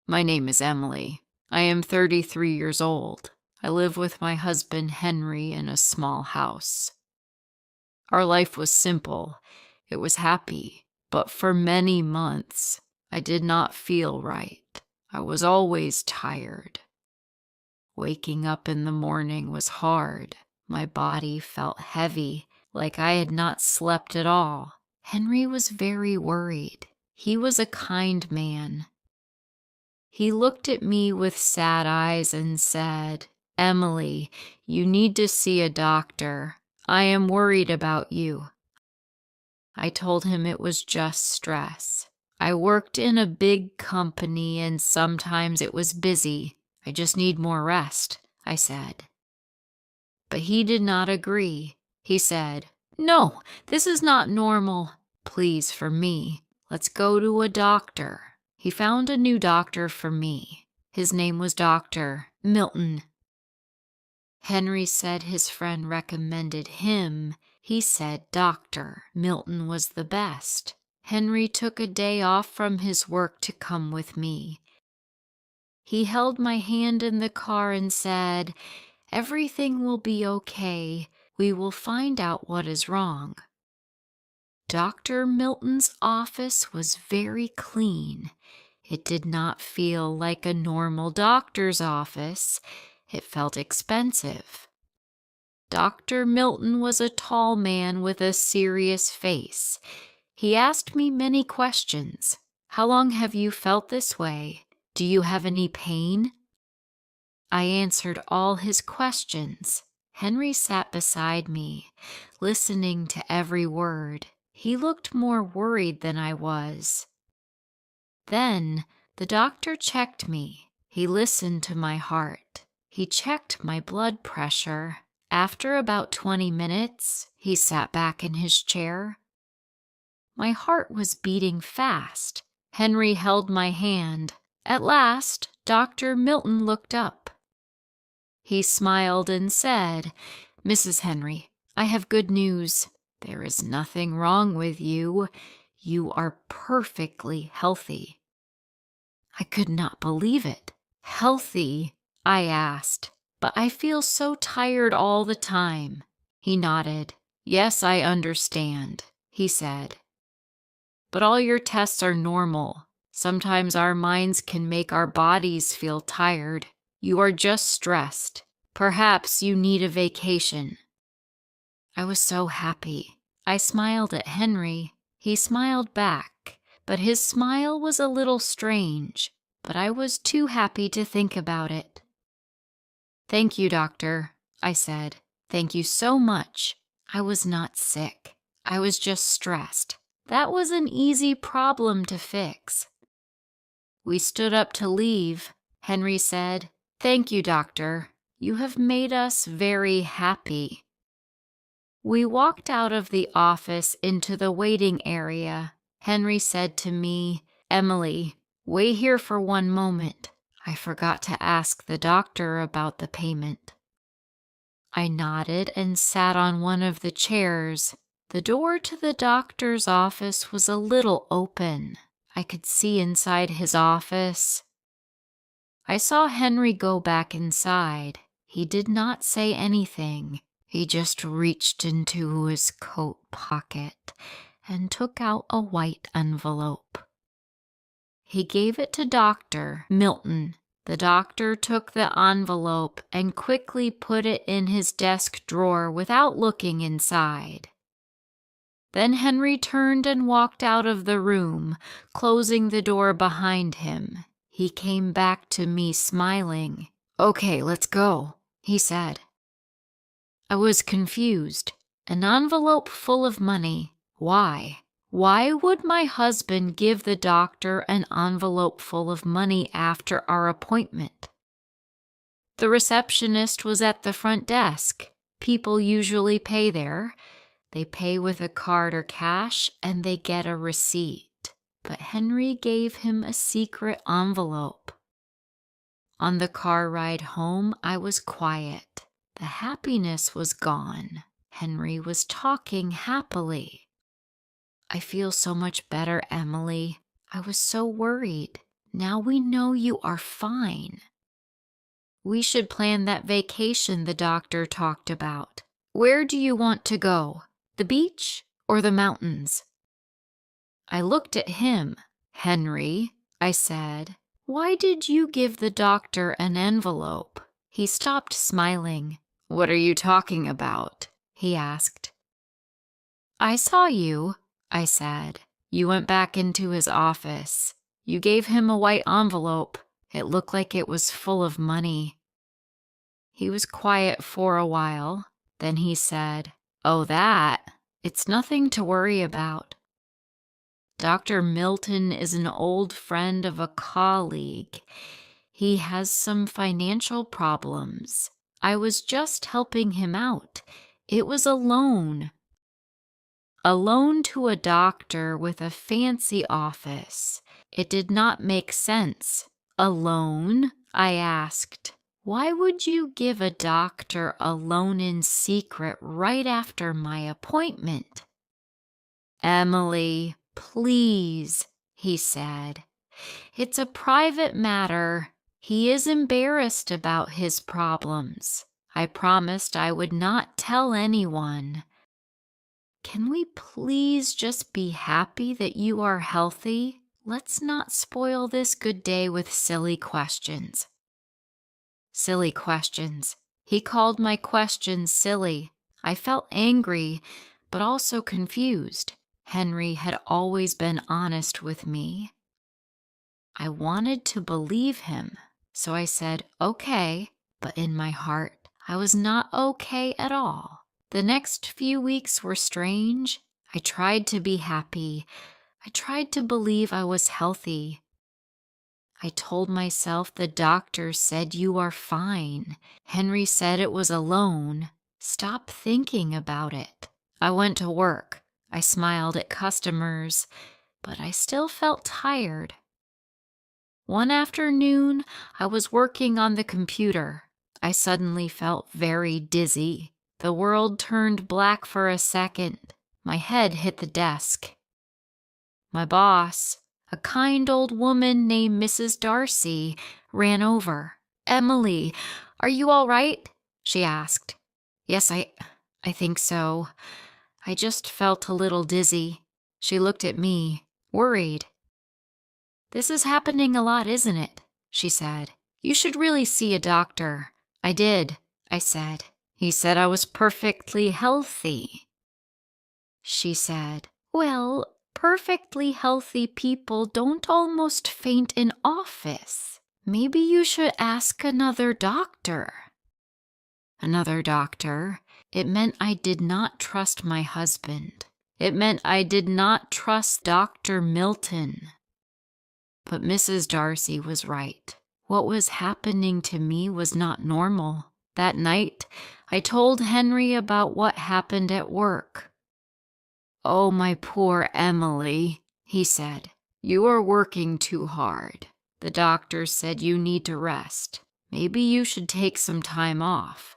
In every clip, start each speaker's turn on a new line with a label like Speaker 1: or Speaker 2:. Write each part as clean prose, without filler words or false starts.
Speaker 1: My name is Emily. I am 33 years old. I live with my husband Henry in a small house. Our life was simple. It was happy, but for many months, I did not feel right. I was always tired. Waking up in the morning was hard. My body felt heavy, like I had not slept at all. Henry was very worried. He was a kind man. He looked at me with sad eyes and said, "Emily, you need to see a doctor. I am worried about you." I told him it was just stress. I worked in a big company and sometimes it was busy. I just need more rest, I said. But he did not agree. He said, "No, this is not normal. Please, for me, let's go to a doctor." He found a new doctor for me. His name was Dr. Milton. Henry said his friend recommended him. He said Dr. Milton was the best. Henry took a day off from his work to come with me. He held my hand in the car and said, "Everything will be okay. We will find out what is wrong." Dr. Milton's office was very clean. It did not feel like a normal doctor's office. It felt expensive. Dr. Milton was a tall man with a serious face. He asked me many questions. "How long have you felt this way? Do you have any pain?" I answered all his questions. Henry sat beside me, listening to every word. He looked more worried than I was. Then the doctor checked me. He listened to my heart. He checked my blood pressure. After about 20 minutes, he sat back in his chair. My heart was beating fast. Henry held my hand. At last, Dr. Milton looked up. He smiled and said, "Mrs. Henry, I have good news. There is nothing wrong with you. You are perfectly healthy." I could not believe it. "Healthy?" I asked. "But I feel so tired all the time." He nodded. "Yes, I understand," he said. "But all your tests are normal. Sometimes our minds can make our bodies feel tired. You are just stressed. Perhaps you need a vacation." I was so happy. I smiled at Henry. He smiled back, but his smile was a little strange, but I was too happy to think about it. "Thank you, doctor," I said. "Thank you so much. I was not sick. I was just stressed. That was an easy problem to fix." We stood up to leave. Henry said, "Thank you, doctor. You have made us very happy." We walked out of the office into the waiting area. Henry said to me, "Emily, wait here for one moment. I forgot to ask the doctor about the payment." I nodded and sat on one of the chairs. The door to the doctor's office was a little open. I could see inside his office. I saw Henry go back inside. He did not say anything. He just reached into his coat pocket and took out a white envelope. He gave it to Dr. Milton. The doctor took the envelope and quickly put it in his desk drawer without looking inside. Then Henry turned and walked out of the room, closing the door behind him. He came back to me smiling. "Okay, let's go," he said. I was confused. An envelope full of money. Why? Why would my husband give the doctor an envelope full of money after our appointment? The receptionist was at the front desk. People usually pay there. They pay with a card or cash, and they get a receipt. But Henry gave him a secret envelope. On the car ride home, I was quiet. The happiness was gone. Henry was talking happily. "I feel so much better, Emily. I was so worried. Now we know you are fine. We should plan that vacation the doctor talked about. Where do you want to go? The beach or the mountains? I looked at him. Henry, I said, why did you give the doctor an envelope? He stopped smiling. What are you talking about? He asked. I saw you, I said. You went back into his office. You gave him a white envelope. It looked like it was full of money. He was quiet for a while. Then he said, Oh, that? It's nothing to worry about. Dr. Milton is an old friend of a colleague. He has some financial problems. I was just helping him out. It was a loan. A loan to a doctor with a fancy office. It did not make sense. A loan? I asked. Why would you give a doctor a loan in secret right after my appointment? Emily, please, he said. It's a private matter. He is embarrassed about his problems. I promised I would not tell anyone. Can we please just be happy that you are healthy? Let's not spoil this good day with silly questions. Silly questions. He called my questions silly. I felt angry, but also confused. Henry had always been honest with me. I wanted to believe him, so I said, okay, but in my heart, I was not okay at all. The next few weeks were strange. I tried to be happy. I tried to believe I was healthy. I told myself the doctor said you are fine. Henry said it was a loan. Stop thinking about it. I went to work. I smiled at customers, but I still felt tired. One afternoon, I was working on the computer. I suddenly felt very dizzy. The world turned black for a second. My head hit the desk. My boss, a kind old woman named Mrs. Darcy, ran over. Emily, are you all right? She asked. Yes, I think so. I just felt a little dizzy. She looked at me, worried. This is happening a lot, isn't it? She said. You should really see a doctor. I did, I said. He said I was perfectly healthy. She said, well, perfectly healthy people don't almost faint in office. Maybe you should ask another doctor. Another doctor? It meant I did not trust my husband. It meant I did not trust Dr. Milton. But Mrs. Darcy was right. What was happening to me was not normal. That night, I told Henry about what happened at work. Oh, my poor Emily, he said. You are working too hard. The doctor said you need to rest. Maybe you should take some time off.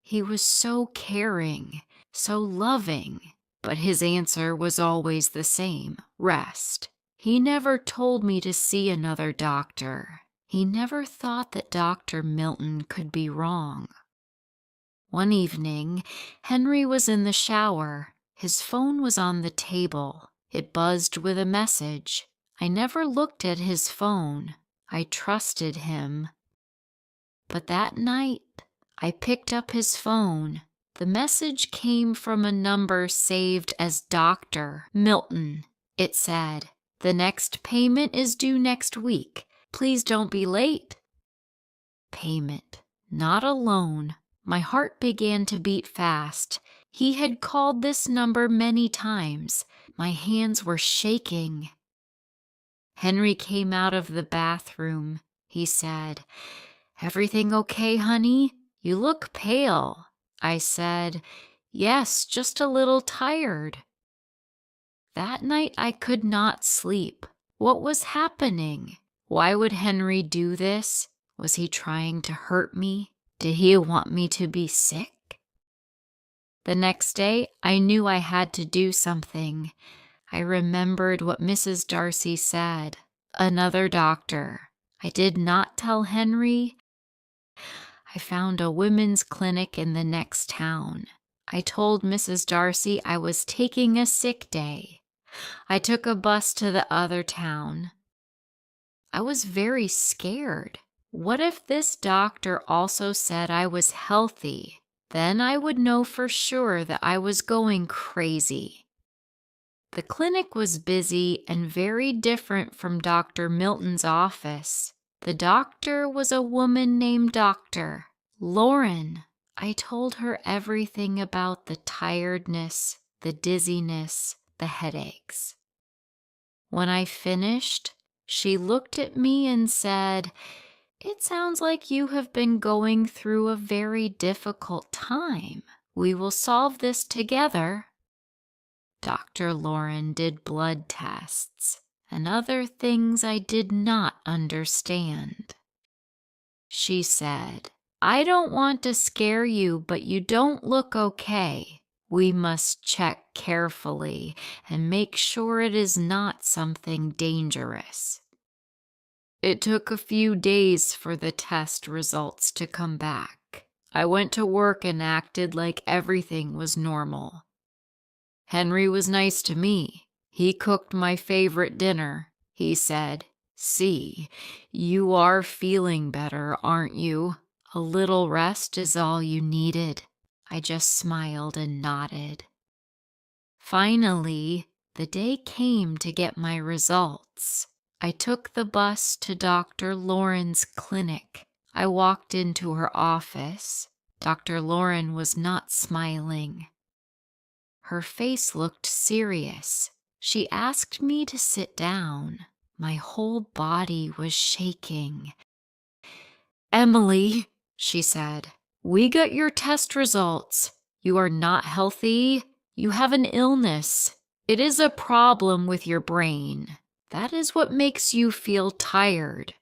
Speaker 1: He was so caring, so loving, but his answer was always the same, rest. He never told me to see another doctor. He never thought that Dr. Milton could be wrong. One evening, Henry was in the shower. His phone was on the table. It buzzed with a message. I never looked at his phone. I trusted him. But that night, I picked up his phone. The message came from a number saved as Dr. Milton. It said, "The next payment is due next week. Please don't be late." Payment, not a loan. My heart began to beat fast. He had called this number many times. My hands were shaking. Henry came out of the bathroom. He said, "Everything okay, honey? You look pale." I said, "Yes, just a little tired." That night I could not sleep. What was happening? Why would Henry do this? Was he trying to hurt me? Did he want me to be sick? The next day, I knew I had to do something. I remembered what Mrs. Darcy said. Another doctor. I did not tell Henry. I found a women's clinic in the next town. I told Mrs. Darcy I was taking a sick day. I took a bus to the other town. I was very scared. What if this doctor also said I was healthy? Then I would know for sure that I was going crazy. The clinic was busy and very different from Dr. Milton's office. The doctor was a woman named Dr. Lauren. I told her everything about the tiredness, the dizziness, the headaches. When I finished, she looked at me and said, "It sounds like you have been going through a very difficult time. We will solve this together." Dr. Lauren did blood tests and other things I did not understand. She said, "I don't want to scare you, but you don't look okay. We must check carefully and make sure it is not something dangerous." It took a few days for the test results to come back. I went to work and acted like everything was normal. Henry was nice to me. He cooked my favorite dinner. He said, "See, you are feeling better, aren't you? A little rest is all you needed." I just smiled and nodded. Finally, the day came to get my results. I took the bus to Dr. Lauren's clinic. I walked into her office. Dr. Lauren was not smiling. Her face looked serious. She asked me to sit down. My whole body was shaking. "Emily," she said, "we got your test results. You are not healthy. You have an illness. It is a problem with your brain. That is what makes you feel tired."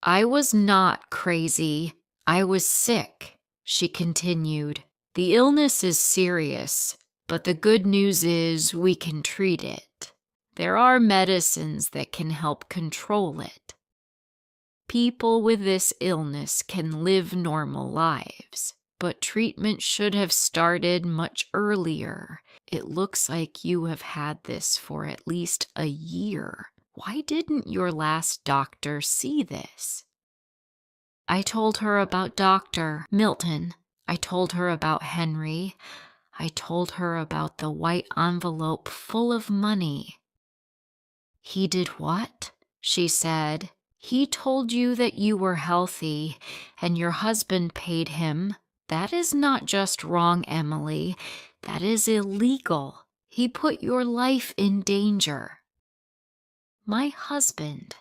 Speaker 1: "I was not crazy. I was sick," she continued. "The illness is serious, but the good news is we can treat it. There are medicines that can help control it. People with this illness can live normal lives, but treatment should have started much earlier. It looks like you have had this for at least a year. Why didn't your last doctor see this?" I told her about Dr. Milton. I told her about Henry. I told her about the white envelope full of money. "He did what?" she said. "He told you that you were healthy and your husband paid him. That is not just wrong, Emily. That is illegal. He put your life in danger." My husband,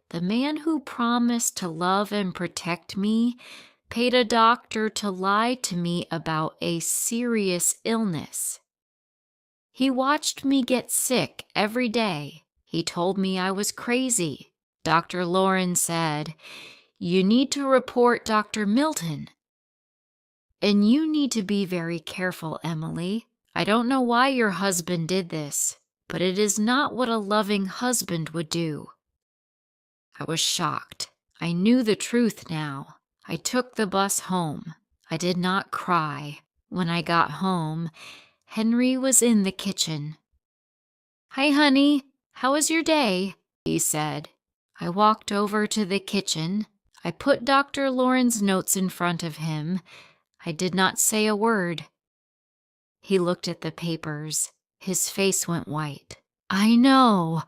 Speaker 1: the man who promised to love and protect me, paid a doctor to lie to me about a serious illness. He watched me get sick every day. He told me I was crazy. Dr. Lauren said, "You need to report Dr. Milton. And you need to be very careful, Emily. I don't know why your husband did this, but it is not what a loving husband would do." I was shocked. I knew the truth now. I took the bus home. I did not cry. When I got home, Henry was in the kitchen. "Hi, honey. How was your day?" he said. I walked over to the kitchen. I put Dr. Lauren's notes in front of him. I did not say a word. He looked at the papers. His face went white. "I know,"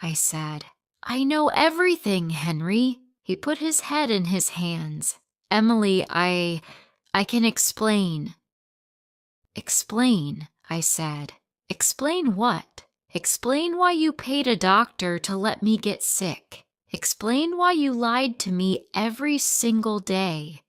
Speaker 1: I said. "I know everything, Henry." He put his head in his hands. "Emily, I can explain." "Explain," I said. "Explain what?" "Explain why you paid a doctor to let me get sick. Explain why you lied to me every single day.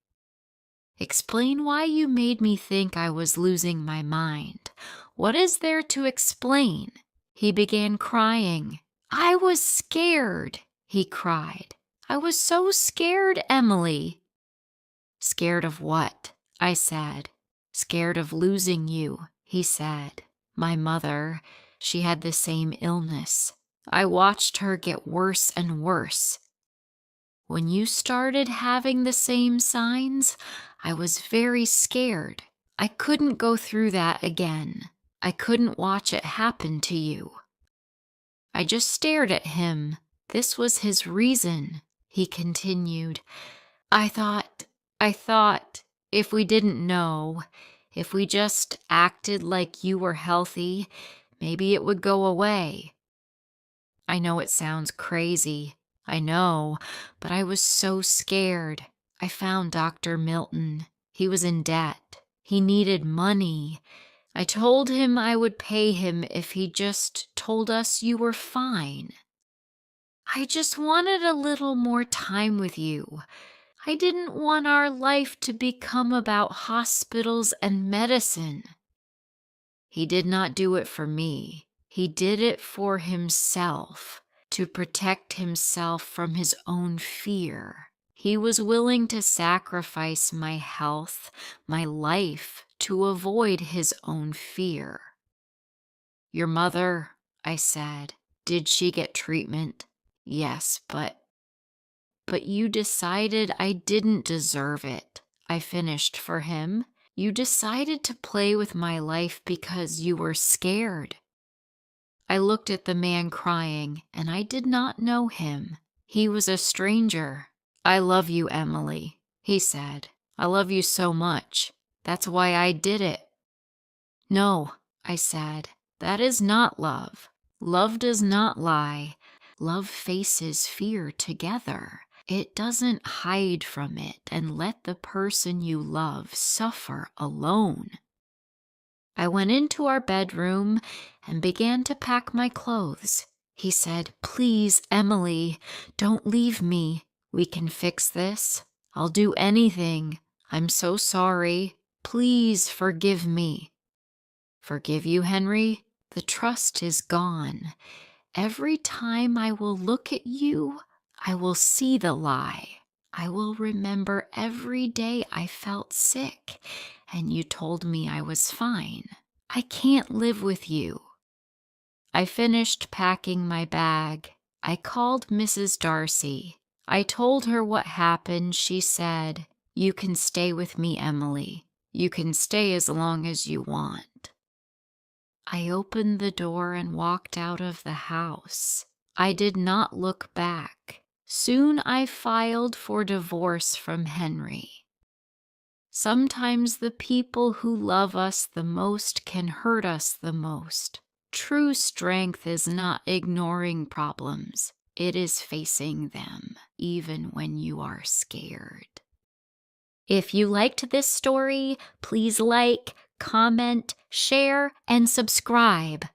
Speaker 1: Explain why you made me think I was losing my mind. What is there to explain?" He began crying. "I was scared," he cried. "I was so scared, Emily." "Scared of what?" I said. "Scared of losing you," he said. "My mother, she had the same illness. I watched her get worse and worse. When you started having the same signs, I was very scared. I couldn't go through that again. I couldn't watch it happen to you. I just stared at him. This was his reason, he continued. I thought, if we didn't know, if we just acted like you were healthy, maybe it would go away. I know it sounds crazy. I know, but I was so scared. I found Dr. Milton. He was in debt. He needed money. I told him I would pay him if he just told us you were fine. I just wanted a little more time with you. I didn't want our life to become about hospitals and medicine. He did not do it for me. He did it for himself, to protect himself from his own fear. He was willing to sacrifice my health, my life, to avoid his own fear. Your mother, I said, did she get treatment? Yes, but you decided I didn't deserve it. I finished for him. You decided to play with my life because you were scared. I looked at the man crying, and I did not know him. He was a stranger. I love you, Emily, he said. I love you so much. That's why I did it. No, I said, that is not love. Love does not lie. Love faces fear together. It doesn't hide from it and let the person you love suffer alone. I went into our bedroom and began to pack my clothes. He said, Please, Emily, don't leave me. We can fix this. I'll do anything. I'm so sorry. Please forgive me. Forgive you, Henry? The trust is gone. Every time I will look at you, I will see the lie. I will remember every day I felt sick and you told me I was fine. I can't live with you. I finished packing my bag. I called Mrs. Darcy. I told her what happened. She said, You can stay with me, Emily. You can stay as long as you want. I opened the door and walked out of the house. I did not look back. Soon I filed for divorce from Henry. Sometimes the people who love us the most can hurt us the most. True strength is not ignoring problems. It is facing them, even when you are scared. If you liked this story, please like, comment, share, and subscribe.